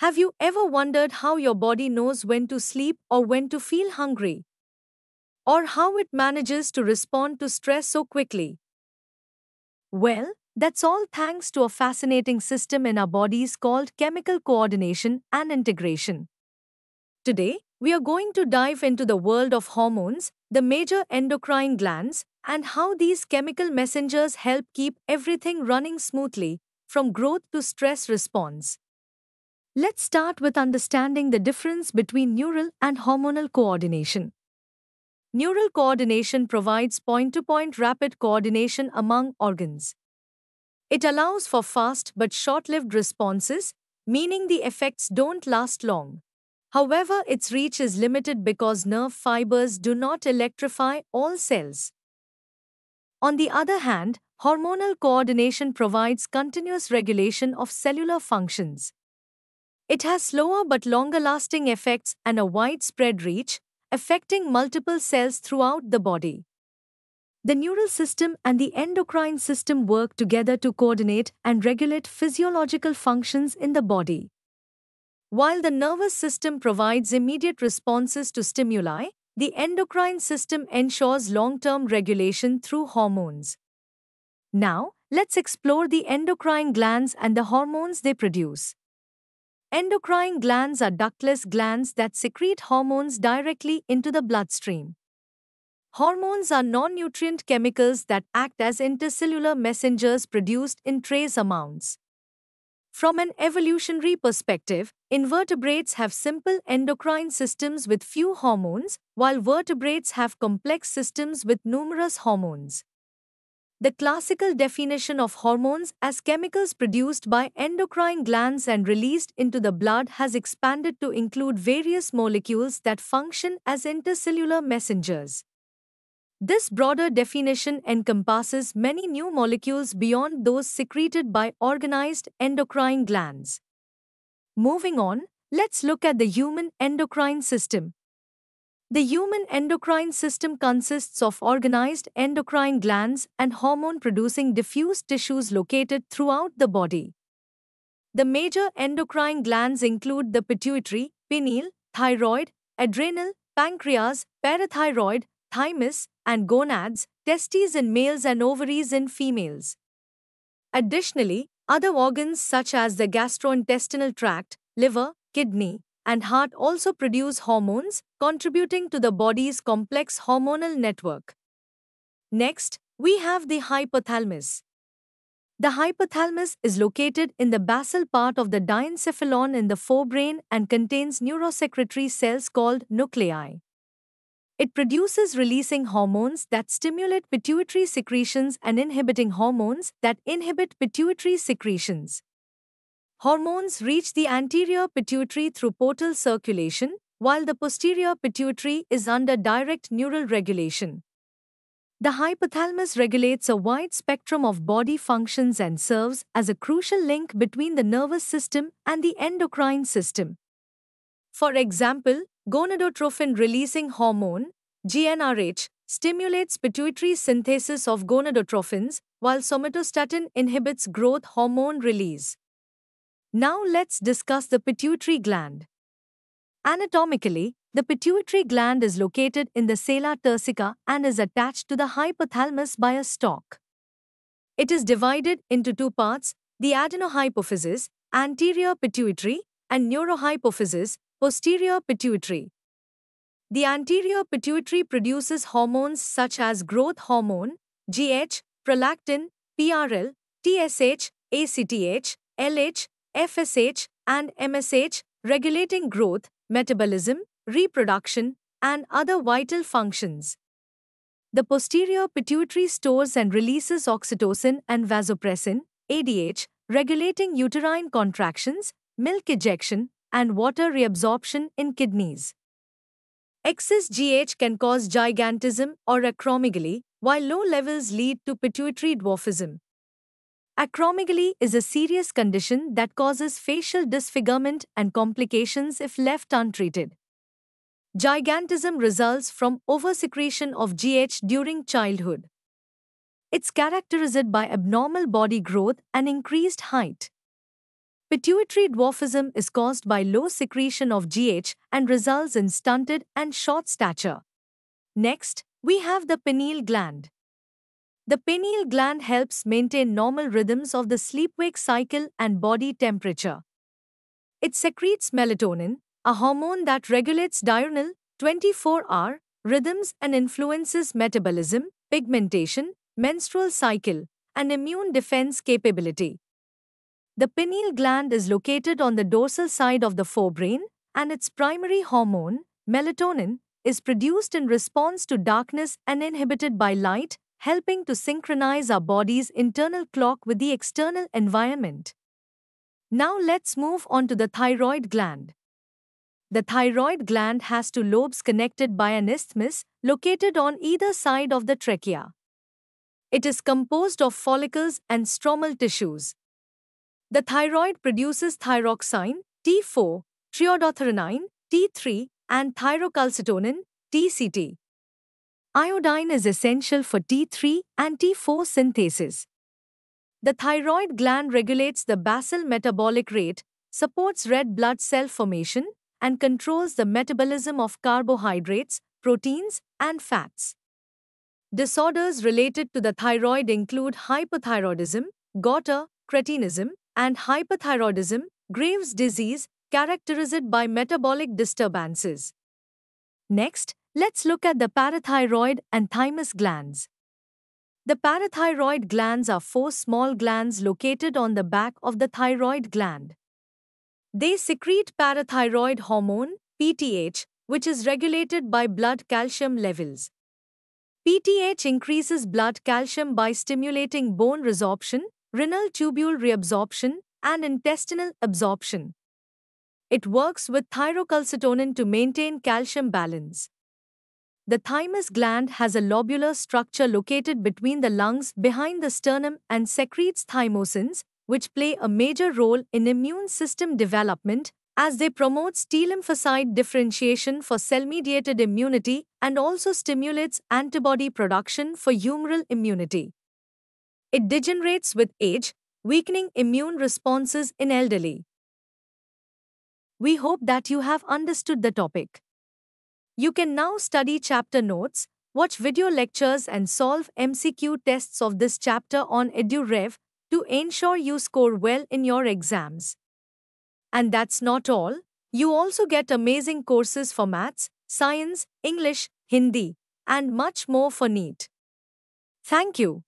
Have you ever wondered how your body knows when to sleep or when to feel hungry? Or how it manages to respond to stress so quickly? Well, that's all thanks to a fascinating system in our bodies called chemical coordination and integration. Today, we are going to dive into the world of hormones, the major endocrine glands, and how these chemical messengers help keep everything running smoothly, from growth to stress response. Let's start with understanding the difference between neural and hormonal coordination. Neural coordination provides point to point rapid coordination among organs. It allows for fast but short lived responses, meaning the effects don't last long. However, its reach is limited because nerve fibers do not electrify all cells. On the other hand, hormonal coordination provides continuous regulation of cellular functions. It has slower but longer lasting effects and a widespread reach, affecting multiple cells throughout the body. The neural system and the endocrine system work together to coordinate and regulate physiological functions in the body. While the nervous system provides immediate responses to stimuli, the endocrine system ensures long term regulation through hormones. Now, let's explore the endocrine glands and the hormones they produce. Endocrine glands are ductless glands that secrete hormones directly into the bloodstream. Hormones are non-nutrient chemicals that act as intercellular messengers produced in trace amounts. From an evolutionary perspective, invertebrates have simple endocrine systems with few hormones, while vertebrates have complex systems with numerous hormones. The classical definition of hormones as chemicals produced by endocrine glands and released into the blood has expanded to include various molecules that function as intercellular messengers. This broader definition encompasses many new molecules beyond those secreted by organized endocrine glands. Moving on, let's look at the human endocrine system. The human endocrine system consists of organized endocrine glands and hormone-producing diffuse tissues located throughout the body. The major endocrine glands include the pituitary, pineal, thyroid, adrenal, pancreas, parathyroid, thymus, and gonads, testes in males and ovaries in females. Additionally, other organs such as the gastrointestinal tract, liver, kidney, and heart also produce hormones, contributing to the body's complex hormonal network. Next, we have the hypothalamus. The hypothalamus is located in the basal part of the diencephalon in the forebrain and contains neurosecretory cells called nuclei. It produces releasing hormones that stimulate pituitary secretions and inhibiting hormones that inhibit pituitary secretions. Hormones reach the anterior pituitary through portal circulation, while the posterior pituitary is under direct neural regulation. The hypothalamus regulates a wide spectrum of body functions and serves as a crucial link between the nervous system and the endocrine system. For example, gonadotrophin-releasing hormone, GnRH, stimulates pituitary synthesis of gonadotrophins, while somatostatin inhibits growth hormone release. Now let's discuss the pituitary gland. Anatomically, the pituitary gland is located in the sella turcica and is attached to the hypothalamus by a stalk. It is divided into two parts, the adenohypophysis, anterior pituitary, and neurohypophysis, posterior pituitary. The anterior pituitary produces hormones such as growth hormone, GH, prolactin, PRL, TSH, ACTH, LH, FSH, and MSH, regulating growth, metabolism, reproduction, and other vital functions. The posterior pituitary stores and releases oxytocin and vasopressin, ADH, regulating uterine contractions, milk ejection, and water reabsorption in kidneys. Excess GH can cause gigantism or acromegaly, while low levels lead to pituitary dwarfism. Acromegaly is a serious condition that causes facial disfigurement and complications if left untreated. Gigantism results from oversecretion of GH during childhood. It's characterized by abnormal body growth and increased height. Pituitary dwarfism is caused by low secretion of GH and results in stunted and short stature. Next, we have the pineal gland. The pineal gland helps maintain normal rhythms of the sleep-wake cycle and body temperature. It secretes melatonin, a hormone that regulates diurnal 24-hour rhythms and influences metabolism, pigmentation, menstrual cycle, and immune defense capability. The pineal gland is located on the dorsal side of the forebrain, and its primary hormone, melatonin, is produced in response to darkness and inhibited by light, helping to synchronize our body's internal clock with the external environment. Now let's move on to the thyroid gland. The thyroid gland has two lobes connected by an isthmus located on either side of the trachea. It is composed of follicles and stromal tissues. The thyroid produces thyroxine, T4, triiodothyronine, T3, and thyrocalcitonin, TCT. Iodine is essential for T3 and T4 synthesis. The thyroid gland regulates the basal metabolic rate, supports red blood cell formation, and controls the metabolism of carbohydrates, proteins, and fats. Disorders related to the thyroid include hypothyroidism, goiter, cretinism, and hyperthyroidism, Graves' disease, characterized by metabolic disturbances. Next, let's look at the parathyroid and thymus glands. The parathyroid glands are four small glands located on the back of the thyroid gland. They secrete parathyroid hormone, PTH, which is regulated by blood calcium levels. PTH increases blood calcium by stimulating bone resorption, renal tubule reabsorption, and intestinal absorption. It works with thyrocalcitonin to maintain calcium balance. The thymus gland has a lobular structure located between the lungs behind the sternum and secretes thymosins, which play a major role in immune system development as they promote T lymphocyte differentiation for cell-mediated immunity and also stimulates antibody production for humoral immunity. It degenerates with age, weakening immune responses in elderly. We hope that you have understood the topic. You can now study chapter notes, watch video lectures and solve MCQ tests of this chapter on EduRev to ensure you score well in your exams. And that's not all. You also get amazing courses for maths, science, English, Hindi, and much more for NEET. Thank you.